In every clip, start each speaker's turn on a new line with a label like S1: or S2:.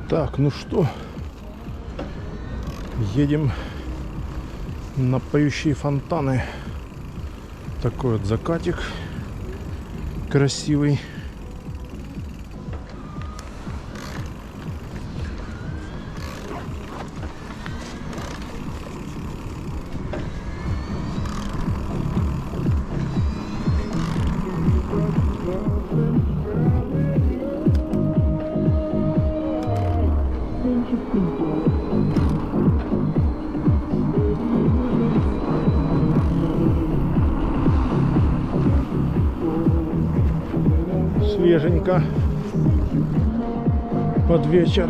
S1: Так, ну что, едем на поющие фонтаны. Такой вот закатик красивый. Свеженько под вечер.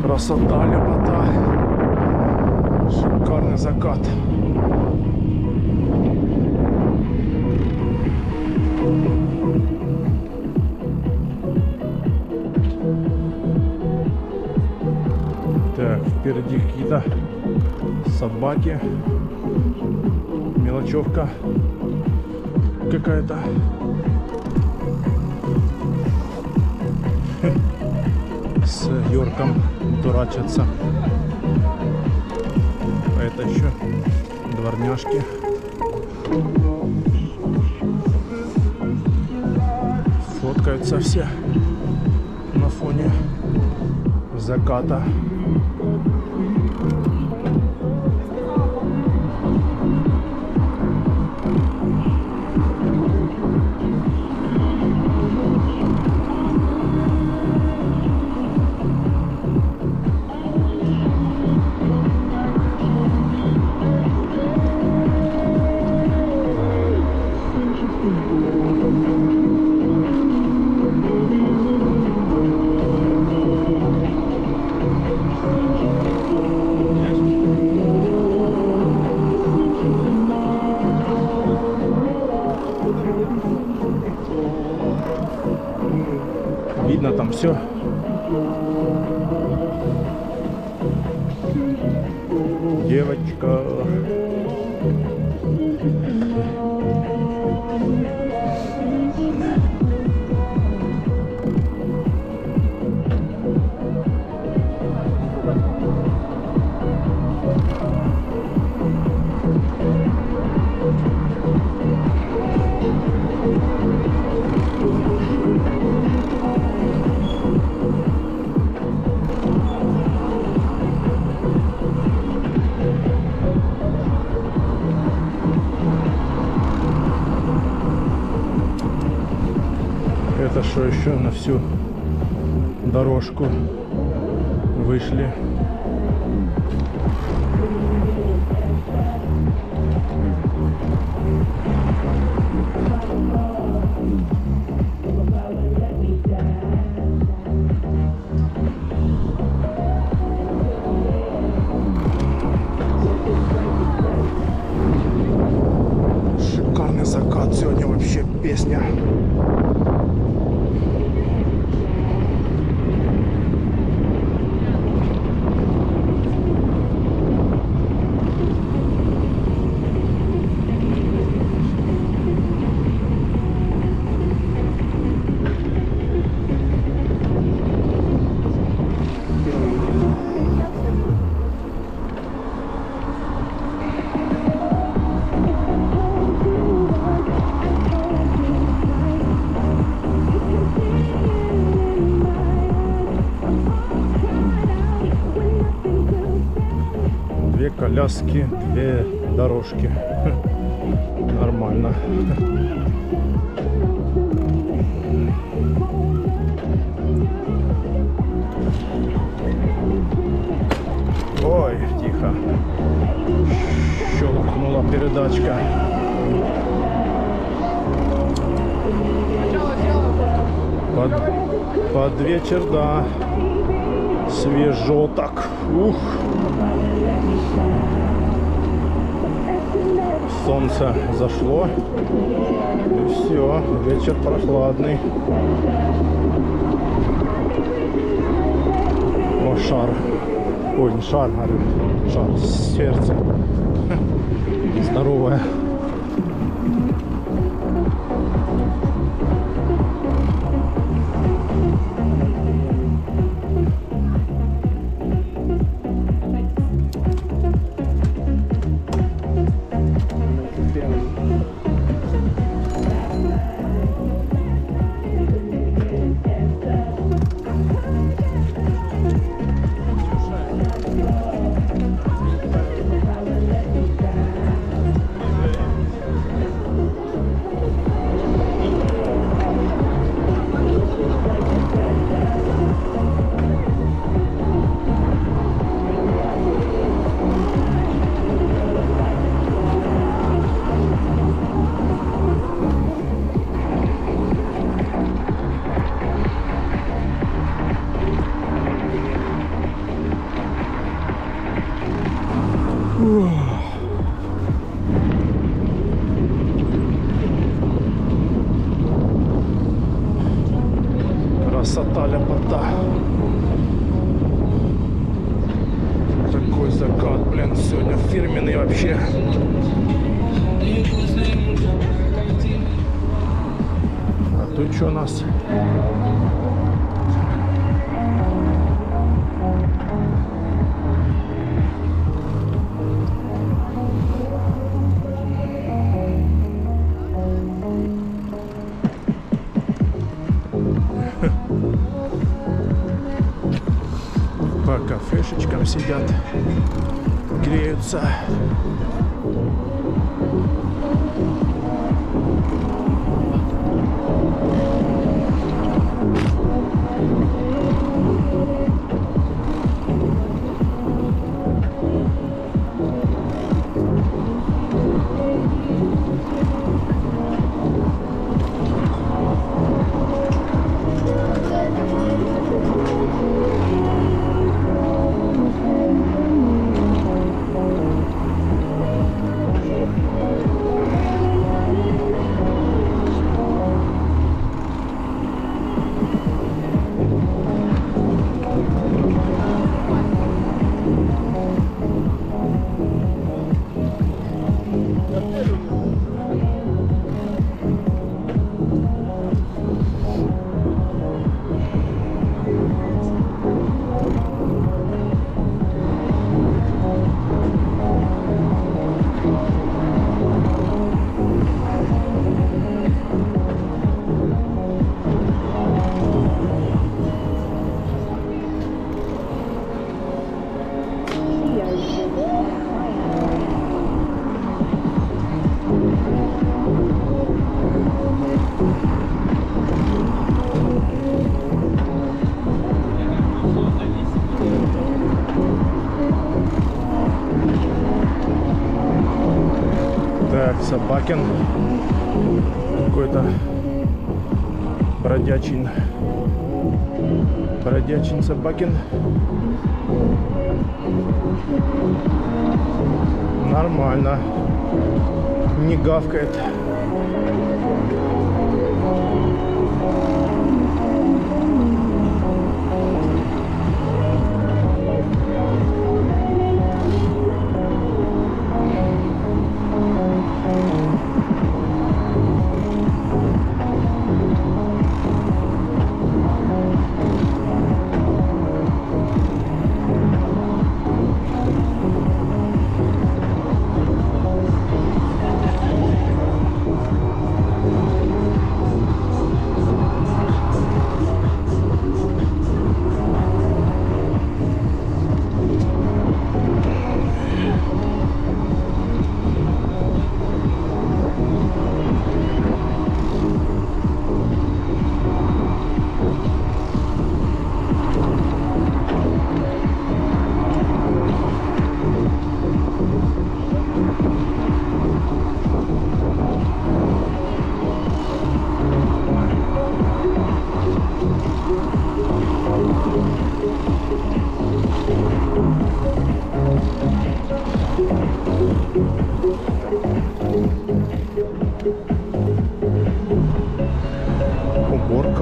S1: Красота, лепота. Шикарный закат. Так, впереди какие-то собаки, мелочевка какая-то. С Йорком дурачатся. А это еще дворняжки. Фоткаются все на фоне заката. Видно там все. Девочка. Это что, еще на всю дорожку вышли. Шикарный закат сегодня, вообще песня. Две коляски, две дорожки. Нормально. Ой, тихо. Щелкнула передачка. Под вечер, да. Свежо так. Ух. Солнце зашло. И все. Вечер прохладный. О, шар. Ой, не шар, говорю. Шар, сердце. Здоровое. Красота, ляпота. Такой закат, блин, сегодня фирменный вообще. А тут что у нас? По кафешечкам сидят, греются. Так, Собакин. Какой-то бродячин. Бродячин Собакин. Нормально. Не гавкает.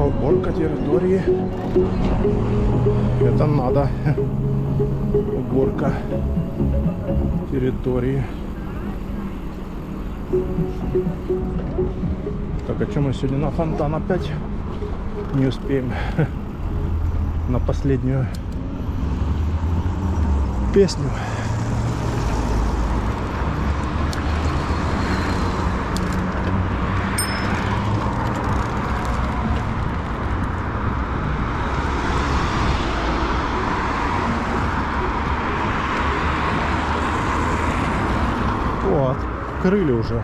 S1: Уборка территории. Это надо. уборка территории. Так, а что мы сегодня на фонтан опять не успеем? На последнюю песню. О, открыли уже.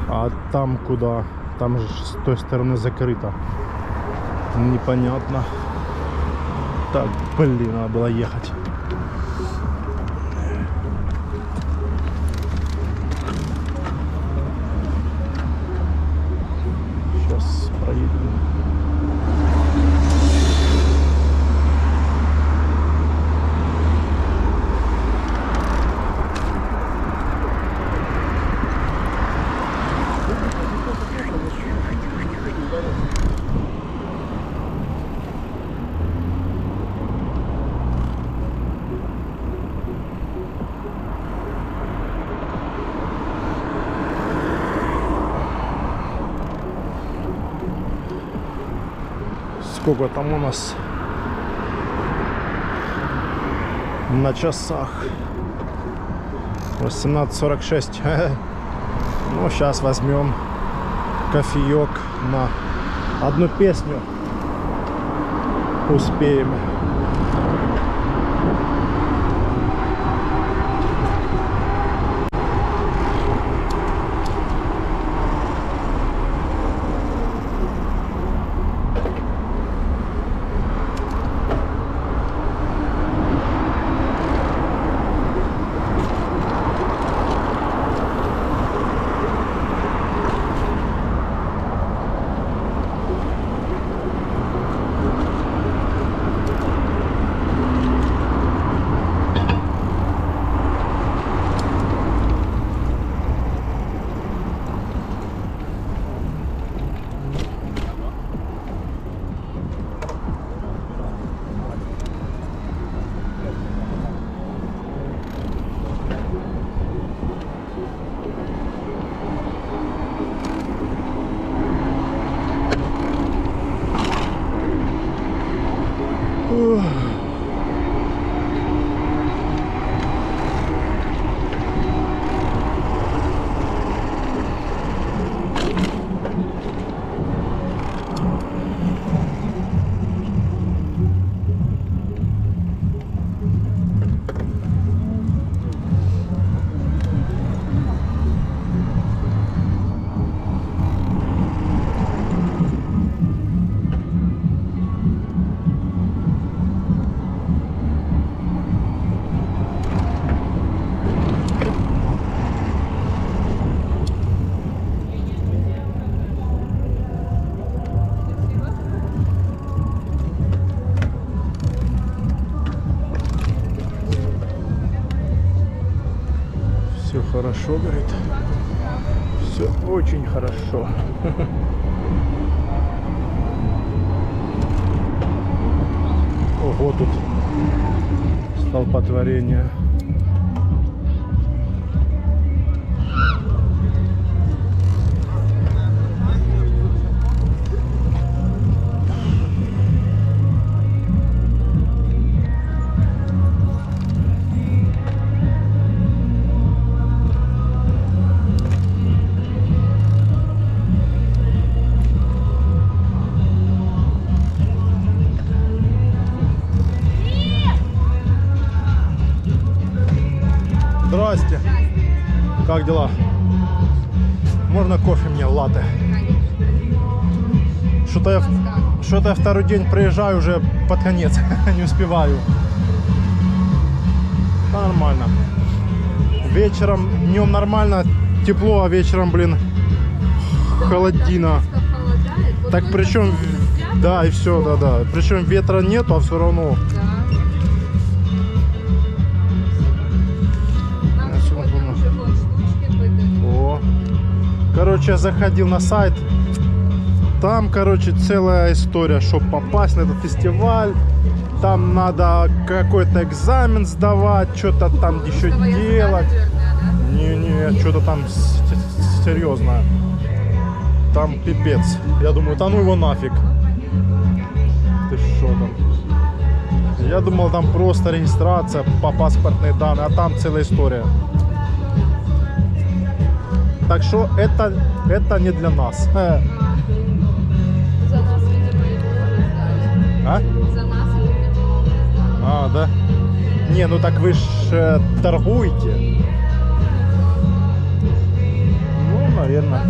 S1: А там куда? Там же с той стороны закрыто. Непонятно. Так, блин, надо было ехать. Сейчас проедем. Сколько там у нас на часах? 18:46. Ну, сейчас возьмем кофеек на одну песню. Успеем. Все хорошо, говорит. Все очень хорошо. Ого, тут столпотворение. Здрасте. Как дела? Можно кофе мне, латте? Что-то я второй день приезжаю уже под конец. Не успеваю. Да, нормально. Вечером, днем нормально, тепло, а вечером, блин, холодина. Так причем, да, и все, да. Причем ветра нету, а все равно. Короче, я заходил на сайт, там, короче, целая история, чтобы попасть на этот фестиваль, там надо какой-то экзамен сдавать, что-то там еще делать. Не, что-то там серьезное. Там пипец. Я думаю, да ну его нафиг. Ты что там? Я думал, там просто регистрация по паспортной данные, а там целая история. Так что это не для нас.
S2: За нас, видимо, его не сдали.
S1: А?
S2: За нас его, видимо, не сдали.
S1: А, да? Не, ну так вы ж торгуете. Ну, наверное.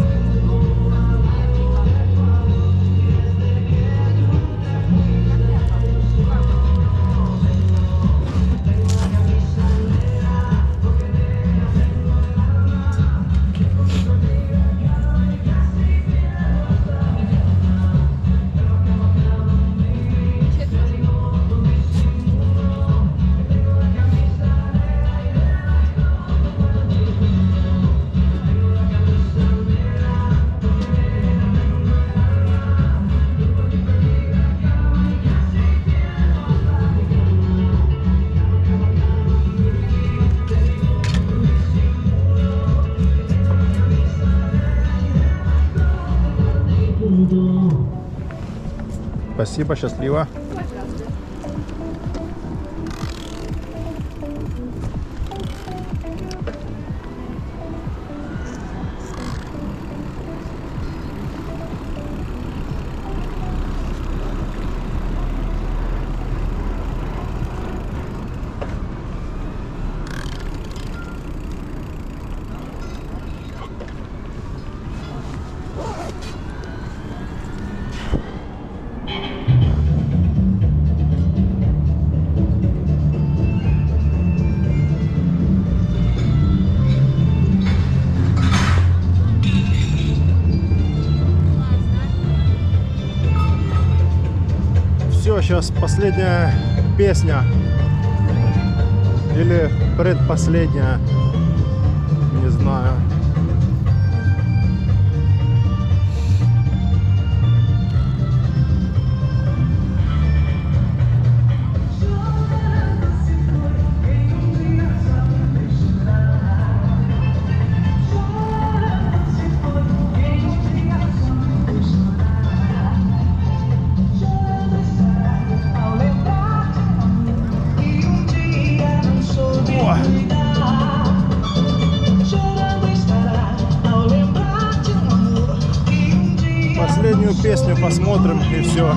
S1: Спасибо, счастливо. Все, сейчас последняя песня. Или предпоследняя. Не знаю. Последнюю песню посмотрим и все.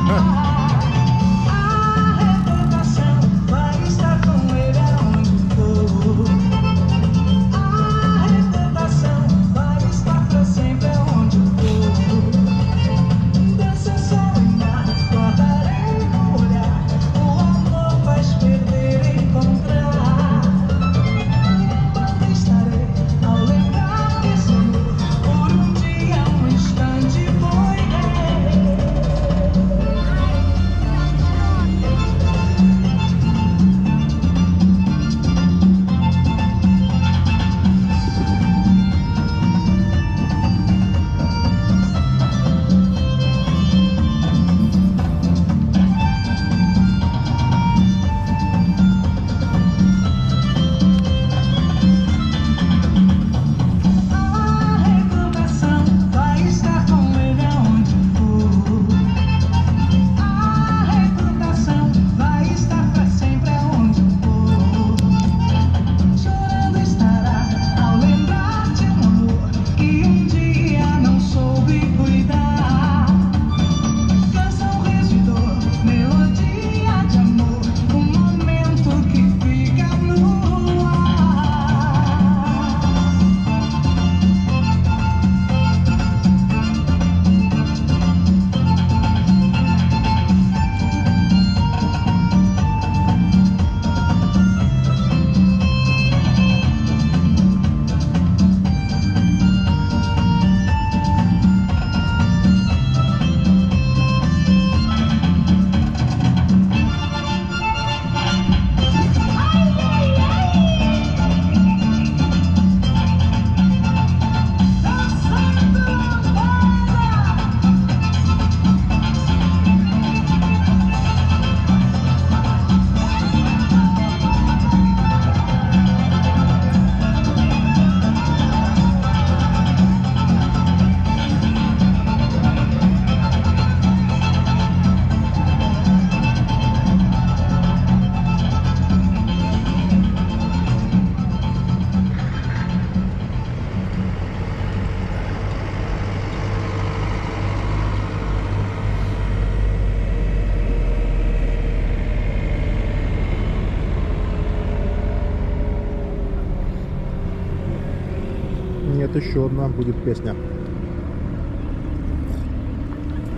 S1: вот еще одна будет песня.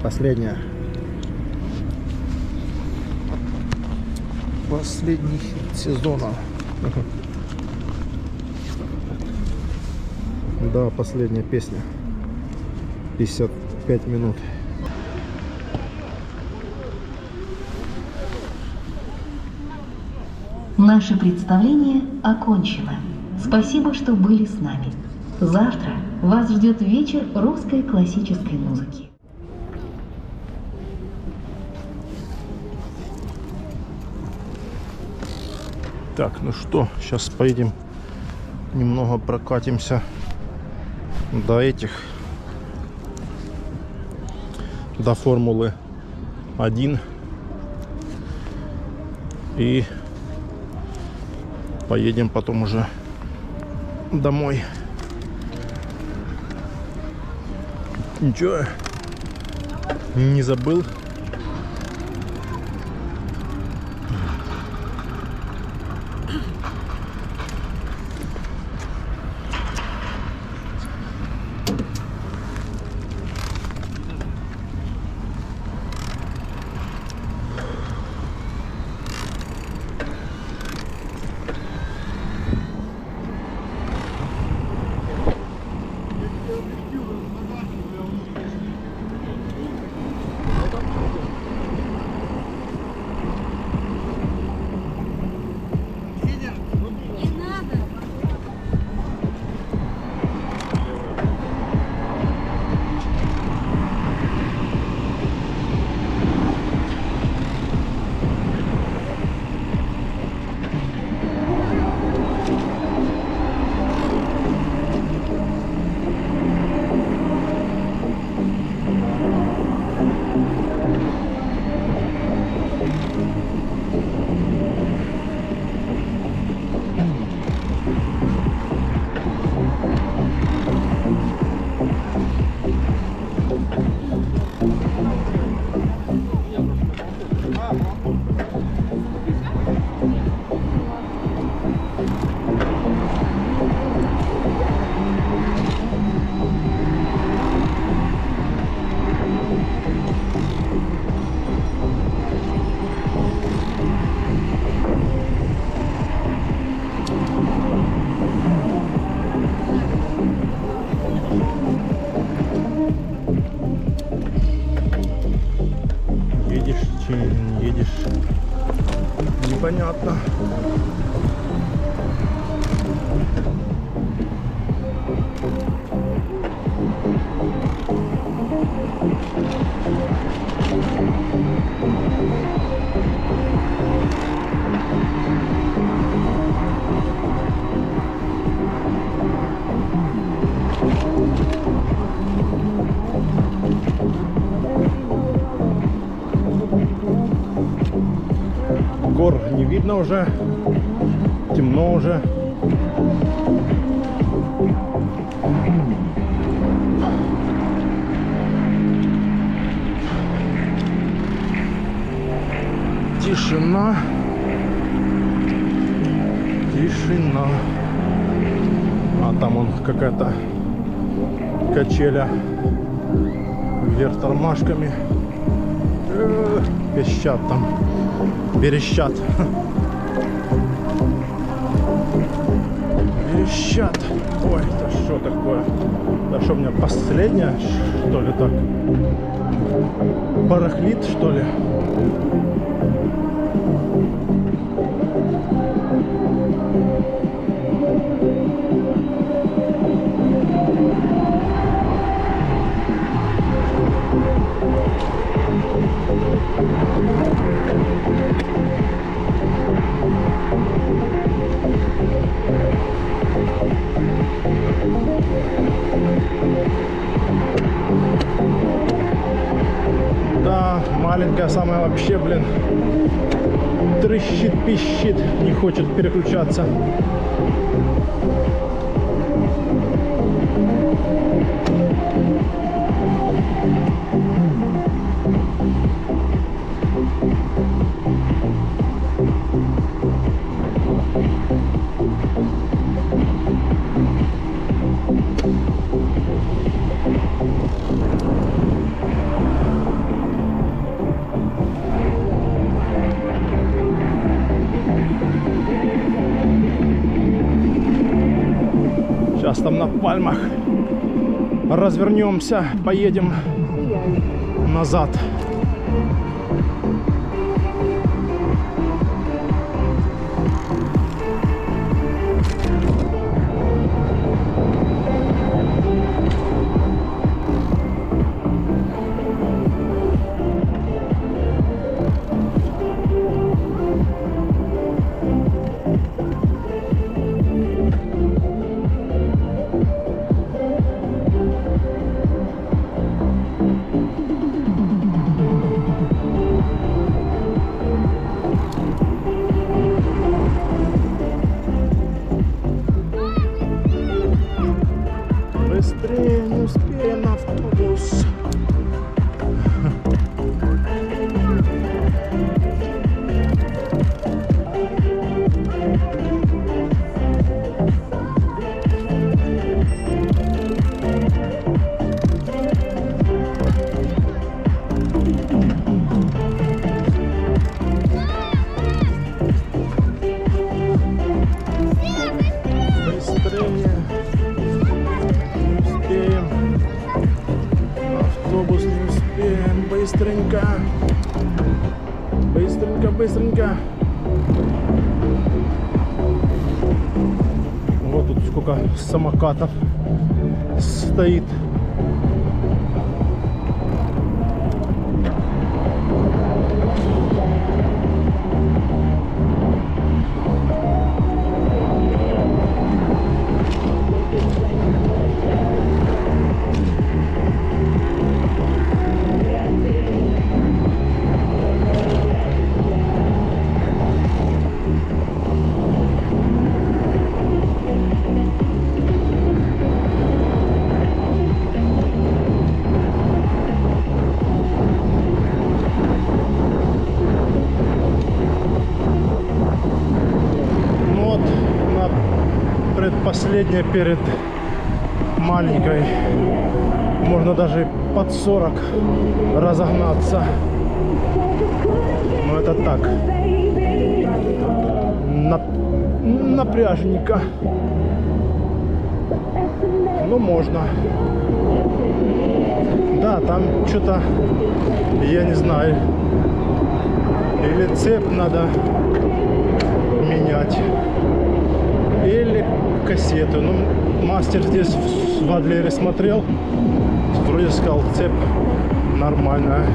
S1: Последняя. Последний хит сезона. Да, последняя песня. 55 минут.
S3: Наше представление окончено. Спасибо, что были с нами. Завтра вас ждет вечер русской классической музыки.
S1: Так, ну что, сейчас поедем, немного прокатимся до этих, до Формулы 1 и поедем потом уже домой. Ничего, не забыл.
S2: Не надо.
S1: Едешь, чи не едешь, непонятно. Гор не видно уже, темно уже. Тишина, тишина. А там он какая-то качеля вверх тормашками. Пищат там, верещат. Верещат. Ой, это что такое? Да что, у меня последняя, что ли, так? Барахлит, что ли? Да, маленькая самая вообще, блин, трещит, пищит, не хочет переключаться. Сейчас там на пальмах развернемся, поедем назад. Быстрее, не успеем на автобус. Быстрее. Автобус не успеем. Быстренько. Быстренько, быстренько. Вот тут сколько самокатов стоит. Предпоследняя перед маленькой, можно даже под 40 разогнаться, но это так, напряжненько, но можно. Да, там что-то, я не знаю, или цепь надо менять, или кассету. Ну, мастер здесь в Адлере смотрел, вроде сказал, цепь нормальная.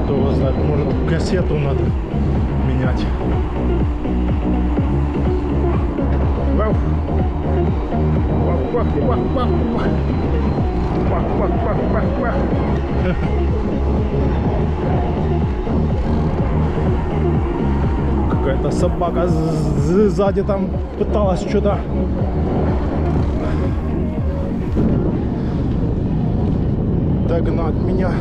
S1: Кто его знает, может кассету надо менять. Вау. Вау, вау, вау, вау, вау. Вау, вау, вау, вау, вау. Какая-то собака сзади там пыталась что-то. Догнать меня.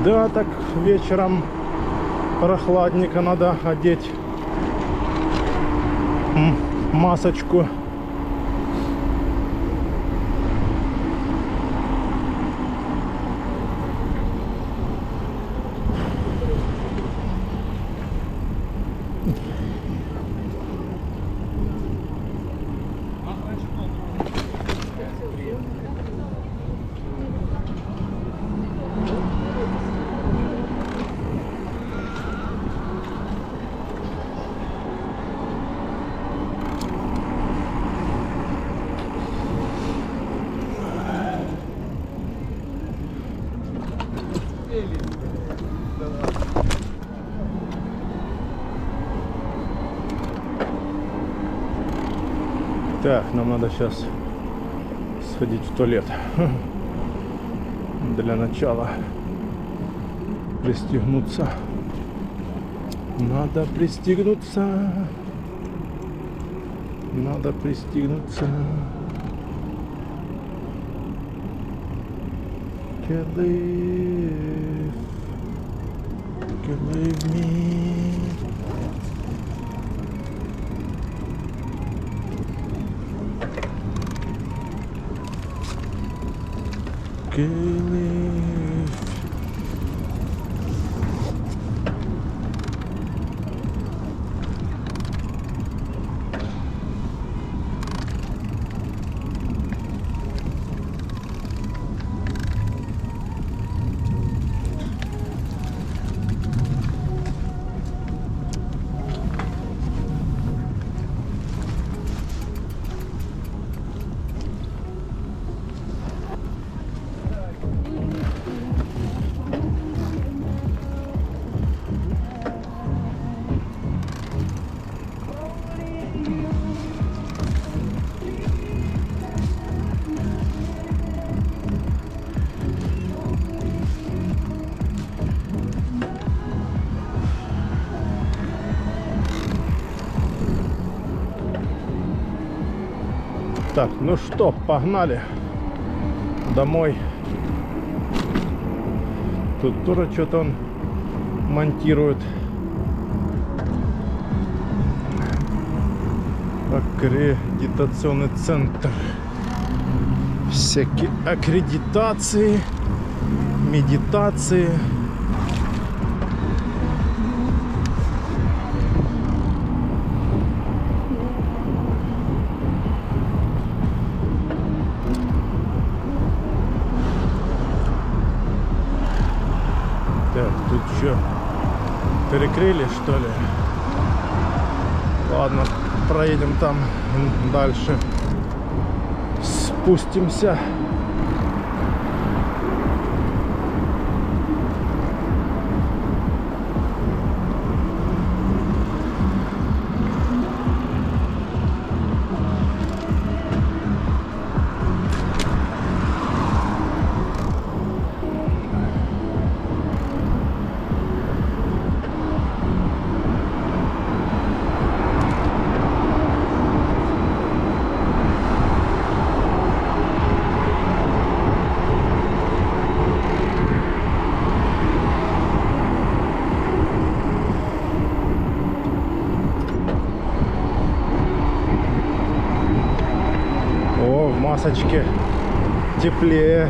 S1: Да, так вечером прохладненько, надо одеть масочку. Так, нам надо сейчас сходить в туалет. Для начала пристегнуться. Надо пристегнуться. Надо пристегнуться. Can leave me. Can leave. Так, ну что, погнали домой. Тут тоже что-то он монтирует. Аккредитационный центр. Всякие аккредитации, медитации. Так, тут что, перекрыли, что ли? Ладно, проедем там дальше. Спустимся. В масочке теплее.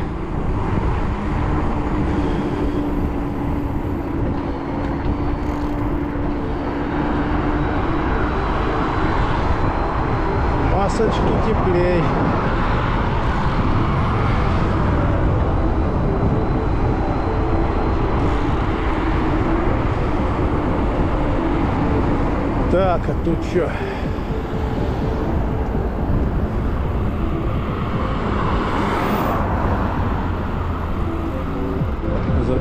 S1: Масочки теплей. Так, а тут что?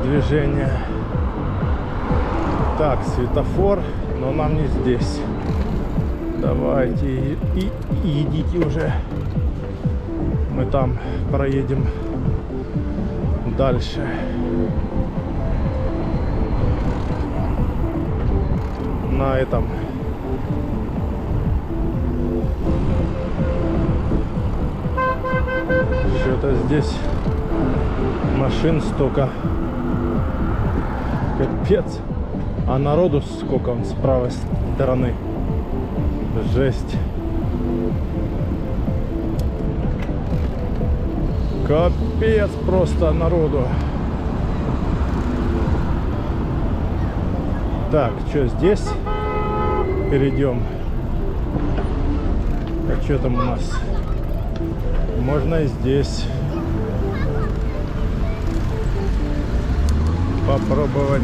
S1: Движение. Так, светофор, но нам не здесь. Давайте и идите уже. Мы там проедем дальше. На этом. Что-то здесь машин столько. Капец. А народу сколько он с правой стороны. Жесть. Капец просто народу. Так, что здесь? Перейдем. А что там у нас? Можно и здесь попробовать.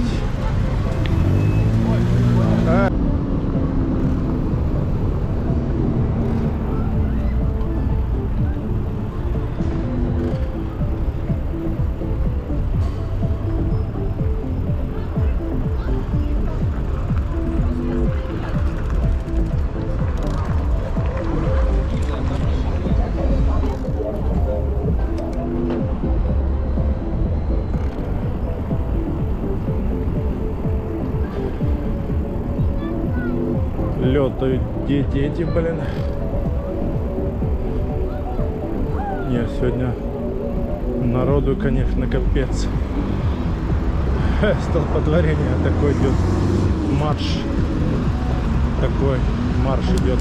S1: Летают дети, блин. Не, сегодня народу, конечно, капец. Столпотворение такой идет. Марш. Такой марш идет.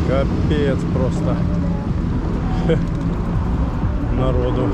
S1: Капец просто. Народу.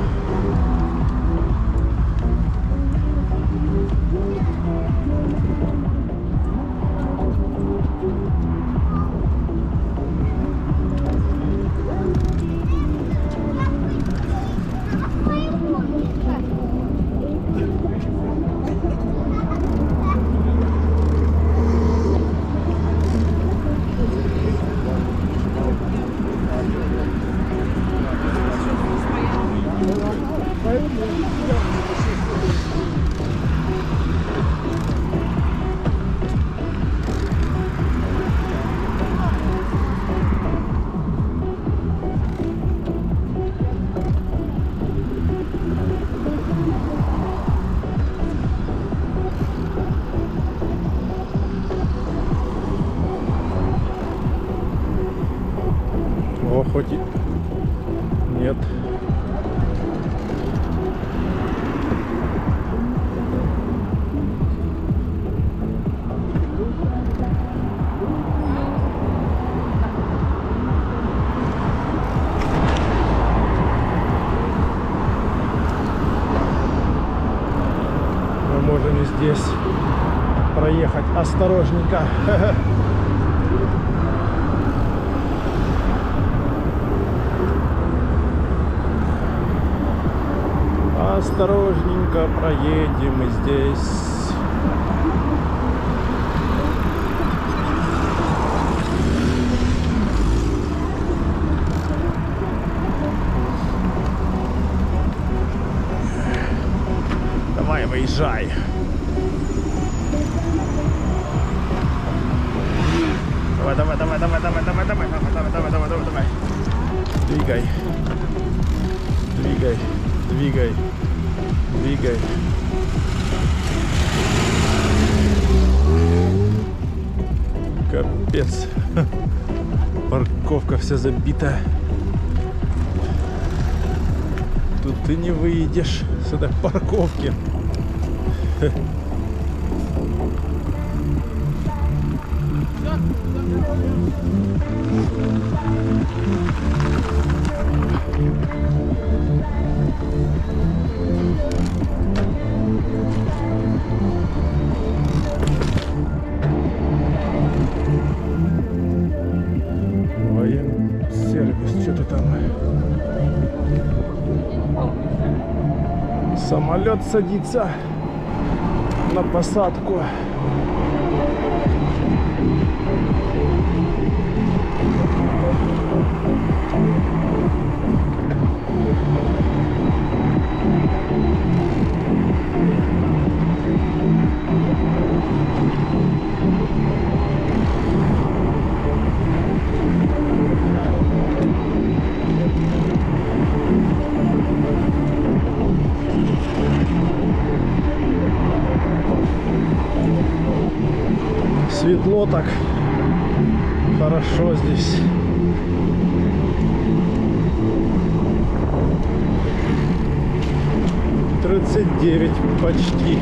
S1: О, хоть и... Нет. Мы можем и здесь проехать осторожненько. Осторожненько проедем и здесь. Давай, выезжай. Давай, давай, давай, давай, давай, давай, давай, давай, давай, давай, давай, давай, давай. Двигай. Двигай. Двигай. Двигай. Капец. Парковка вся забита. Тут ты не выйдешь с этой парковки. Сервис, что-то там. Самолет садится на посадку. Светло так, хорошо здесь. Тридцать 39 почти.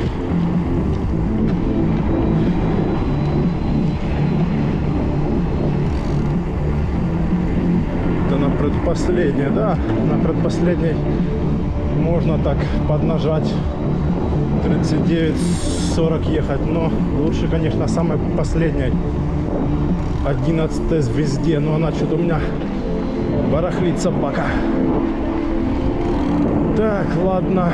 S1: Это на предпоследней, да? На предпоследней можно так поднажать. 39-40 ехать, но лучше, конечно, самой последней, 11-й звезде, но она что-то у меня барахлит собака. Так, ладно.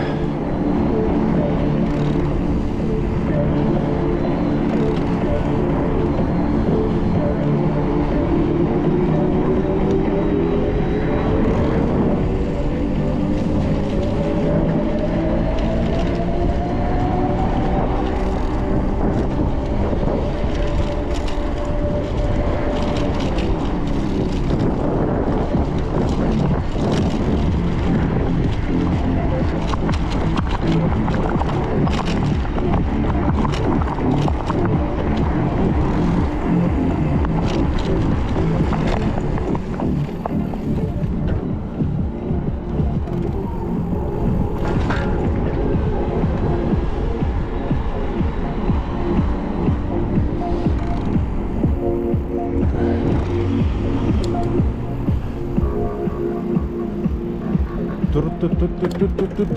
S1: Тут.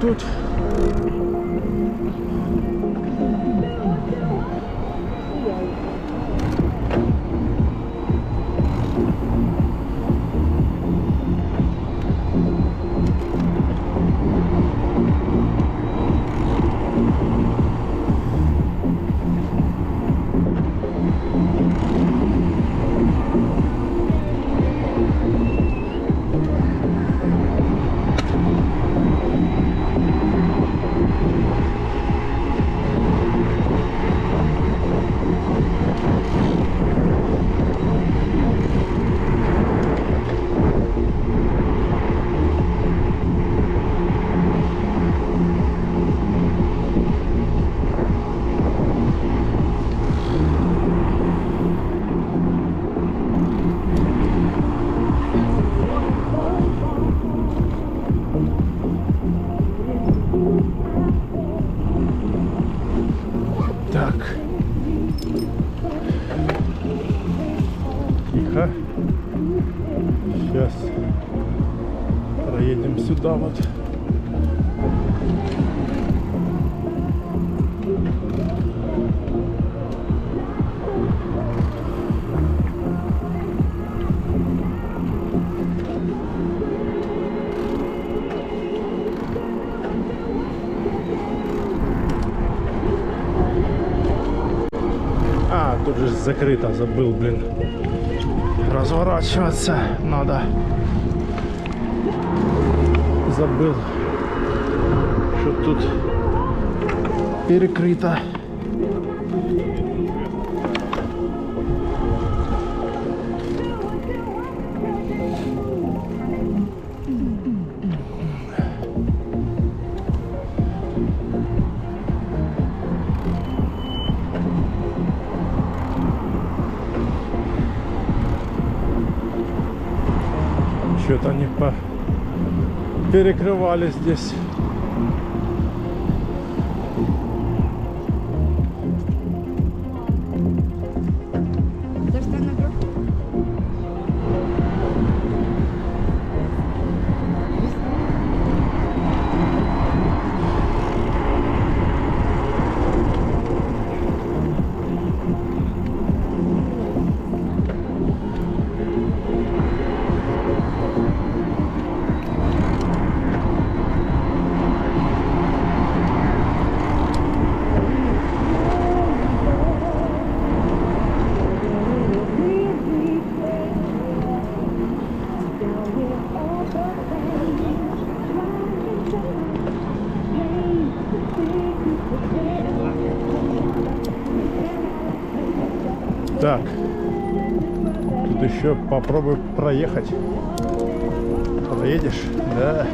S1: Тут. Так. Тихо. Сейчас проедем сюда вот. А, тут же закрыто, забыл, блин. Разворачиваться надо. Забыл, что тут перекрыто. Что-то они перекрывали здесь. Так, тут еще попробуй проехать. Проедешь? Да.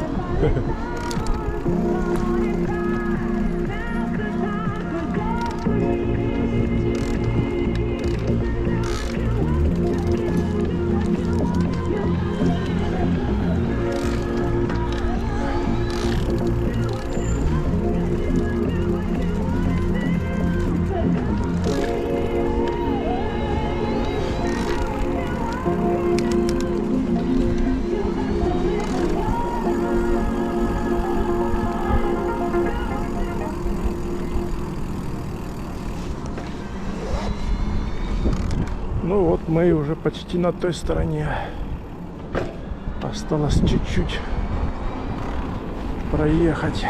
S1: Ну вот мы уже почти на той стороне. Осталось чуть-чуть проехать.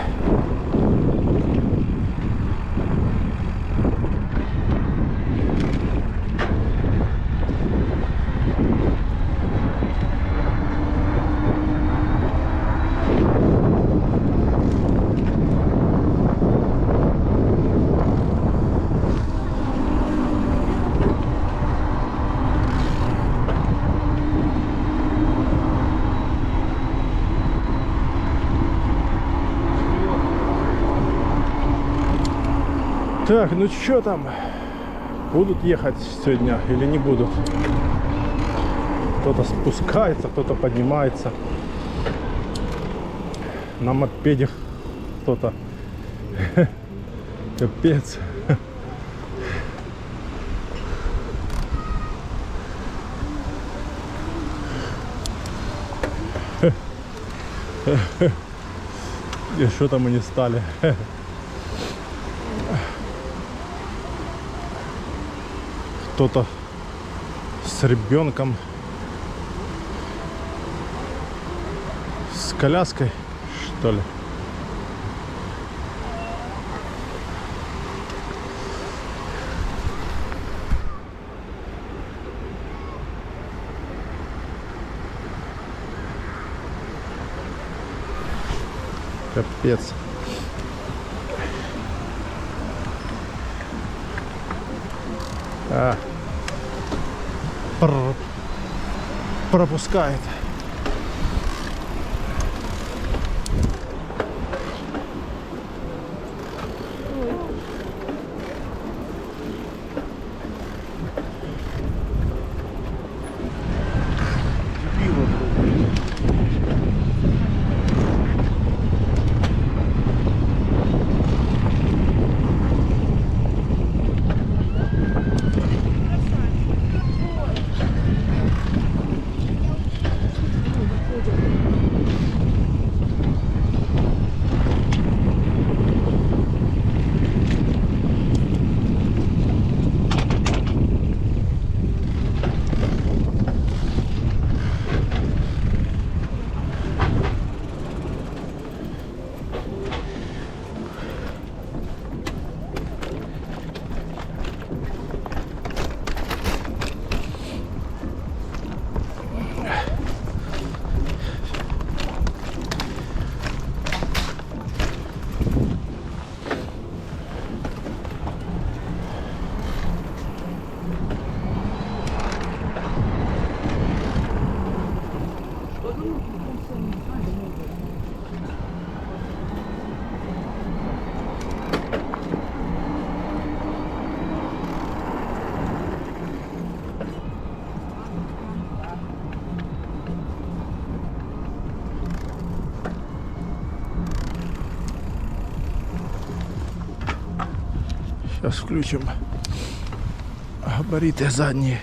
S1: Так, ну что там? Будут ехать сегодня или не будут? Кто-то спускается, кто-то поднимается. На мопеде кто-то. Капец. И что там они стали? Кто-то с ребенком, с коляской, что ли? Капец. Пропускает. Сейчас включим габариты задние.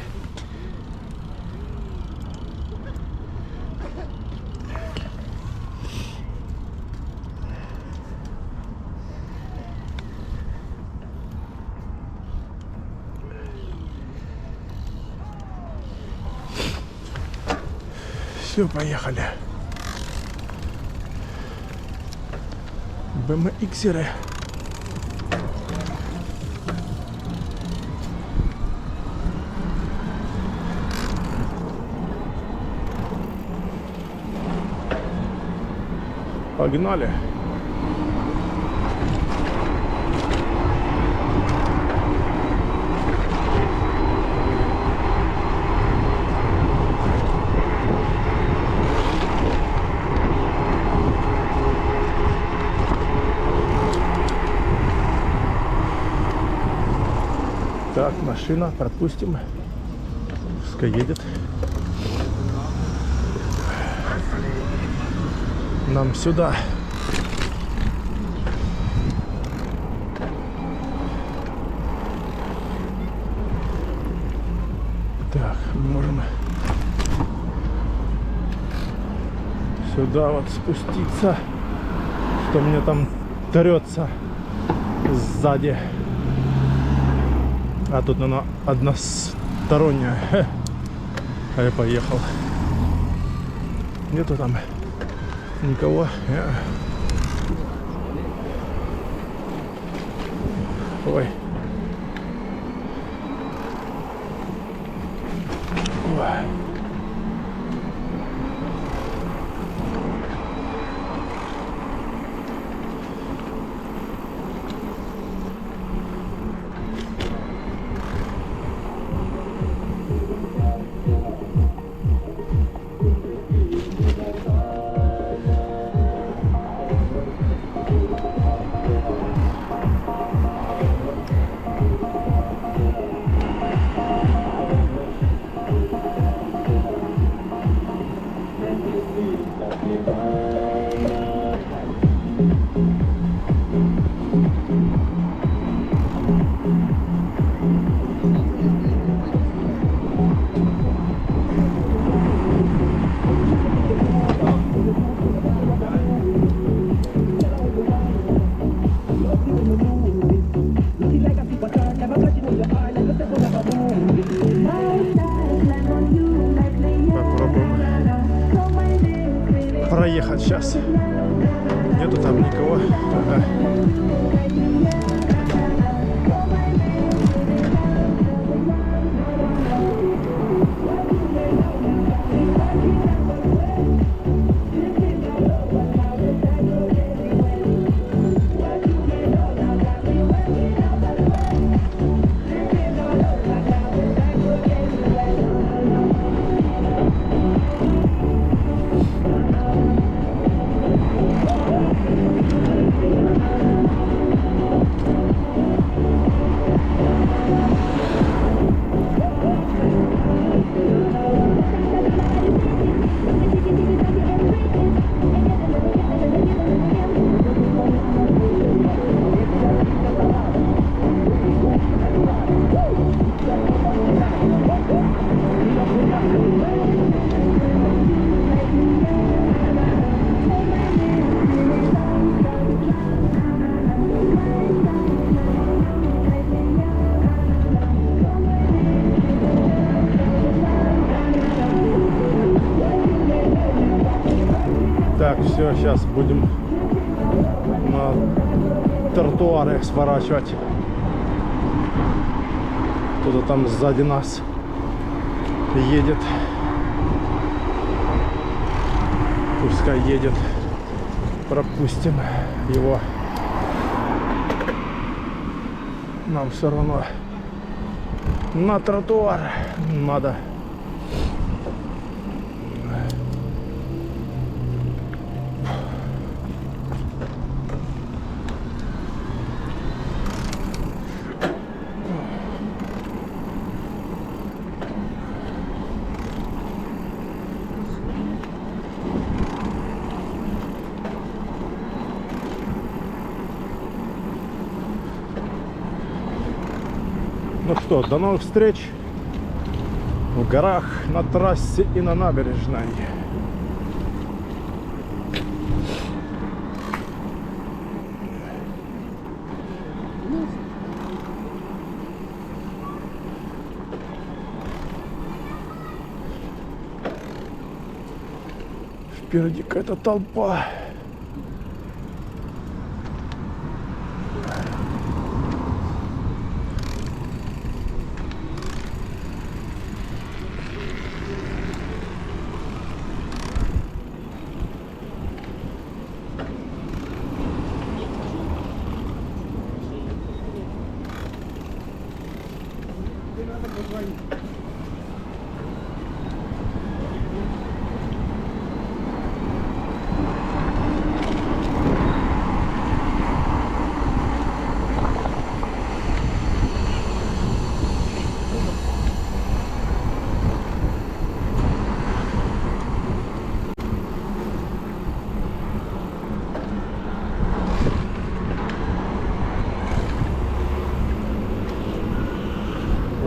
S1: Все, поехали. BMX-еры. Погнали. Так, машина, пропустим. Пускай едет. Нам сюда. Так, можем сюда вот спуститься, что мне там трется сзади. А тут она односторонняя. А я поехал. Нету там никого. Ой. Ой. проехать сейчас. Нету там никого. Ага. Так, все, сейчас будем на тротуары сворачивать. Кто-то там сзади нас едет. Пускай едет. Пропустим его. Нам все равно на тротуар надо. Ну что, до новых встреч в горах, на трассе и на набережной. Впереди какая-то толпа.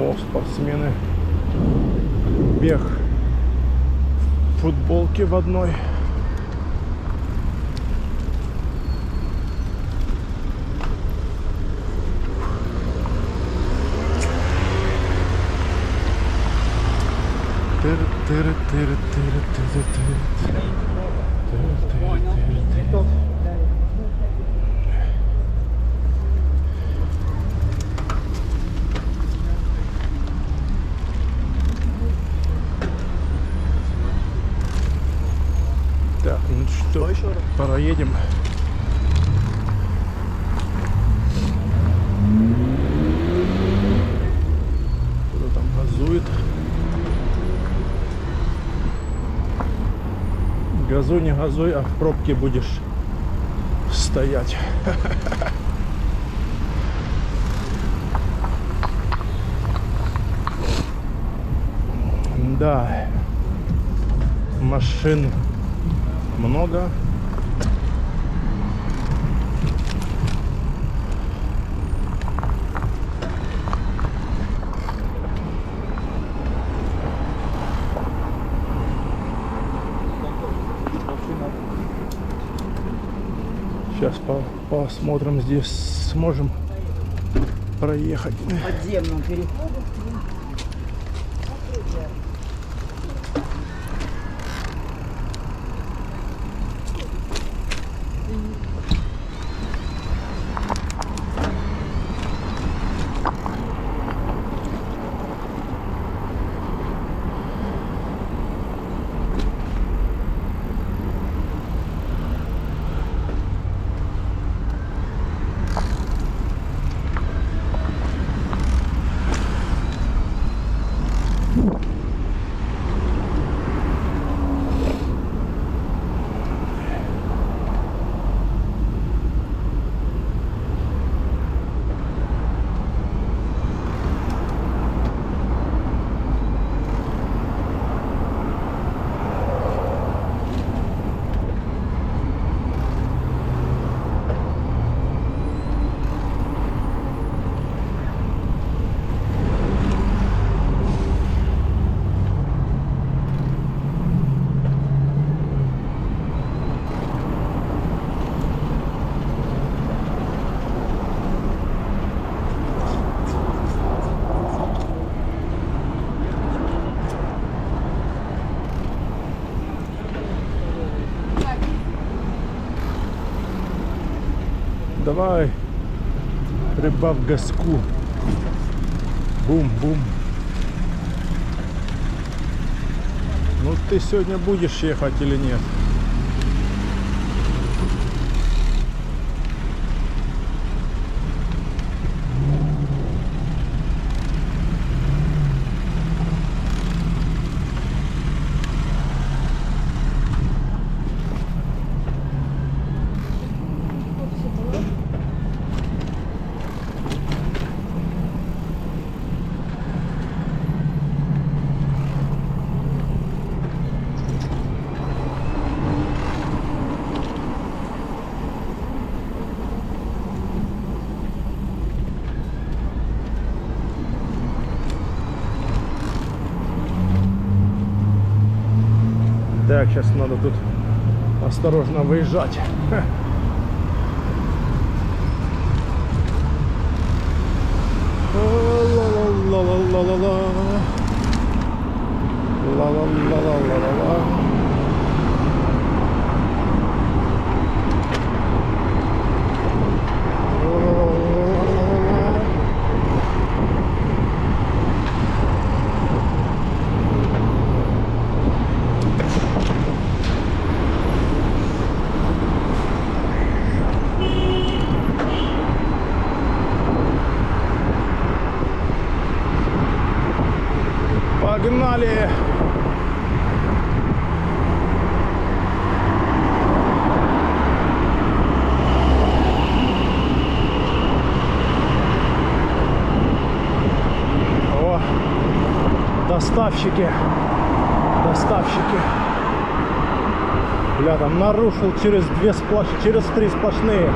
S1: О, спортсмены. Бег в футболке в одной. Так, ну что, пора едем. Кто-то там газует. Газуй, не газуй, а в пробке будешь стоять. Да, машин много. Сейчас посмотрим, здесь сможем проехать.
S4: Подземным переходом.
S1: Давай. Прибавь газку. Бум-бум. Ну ты сегодня будешь ехать или нет? Так, сейчас надо тут осторожно выезжать. Ла-ла-ла-ла-ла-ла-ла. Ла-ла-ла-ла-ла-ла-ла. Погнали! О, доставщики! Доставщики! Бля, там нарушил через 3 сплошные.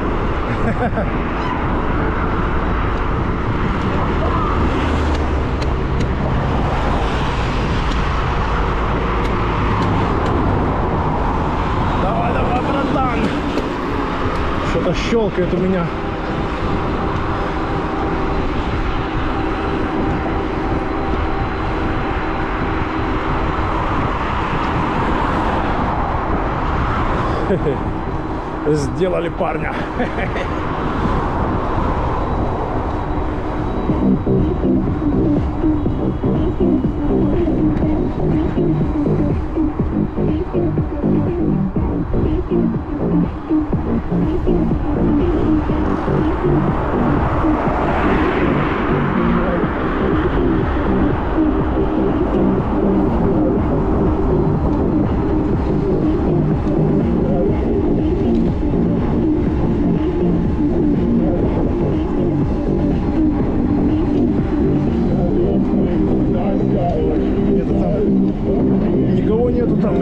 S1: Что-то щелкает у меня. Сделали парня. Никого нету там.